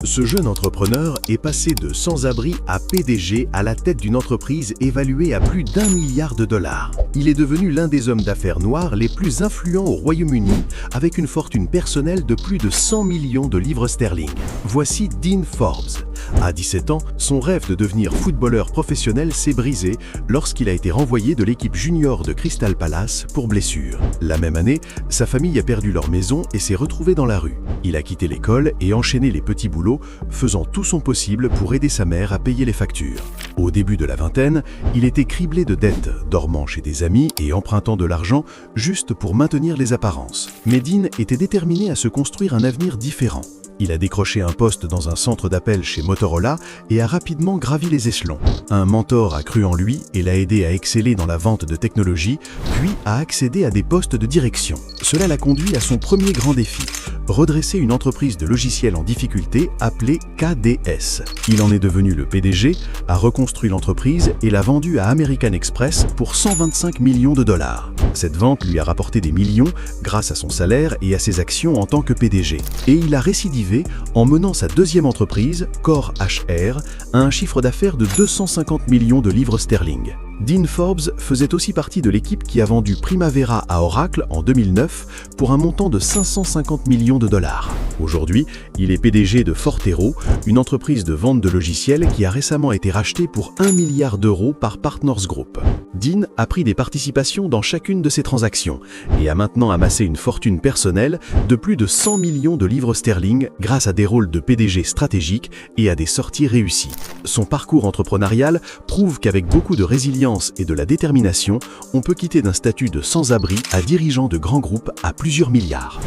Ce jeune entrepreneur est passé de sans-abri à PDG à la tête d'une entreprise évaluée à plus d'1 milliard de dollars. Il est devenu l'un des hommes d'affaires noirs les plus influents au Royaume-Uni, avec une fortune personnelle de plus de 100 millions de livres sterling. Voici Dean Forbes. À 17 ans, son rêve de devenir footballeur professionnel s'est brisé lorsqu'il a été renvoyé de l'équipe junior de Crystal Palace pour blessure. La même année, sa famille a perdu leur maison et s'est retrouvé dans la rue. Il a quitté l'école et enchaîné les petits boulots, faisant tout son possible pour aider sa mère à payer les factures. Au début de la vingtaine, il était criblé de dettes, dormant chez des amis et empruntant de l'argent juste pour maintenir les apparences. Mais Dean était déterminé à se construire un avenir différent. Il a décroché un poste dans un centre d'appel chez Motorola et a rapidement gravi les échelons. Un mentor a cru en lui et l'a aidé à exceller dans la vente de technologie, puis à accéder à des postes de direction. Cela l'a conduit à son premier grand défi, redresser une entreprise de logiciels en difficulté appelée KDS. Il en est devenu le PDG, a reconstruit l'entreprise et l'a vendue à American Express pour 125 millions de dollars. Cette vente lui a rapporté des millions grâce à son salaire et à ses actions en tant que PDG. Et il a récidivé en menant sa deuxième entreprise, Core HR, à un chiffre d'affaires de 250 millions de livres sterling. Dean Forbes faisait aussi partie de l'équipe qui a vendu Primavera à Oracle en 2009 pour un montant de 550 millions de dollars. Aujourd'hui, il est PDG de Fortero, une entreprise de vente de logiciels qui a récemment été rachetée pour 1 milliard d'euros par Partners Group. Dean a pris des participations dans chacune de ces transactions et a maintenant amassé une fortune personnelle de plus de 100 millions de livres sterling grâce à des rôles de PDG stratégiques et à des sorties réussies. Son parcours entrepreneurial prouve qu'avec beaucoup de résilience et de la détermination, on peut quitter d'un statut de sans-abri à dirigeant de grands groupes à plusieurs milliards.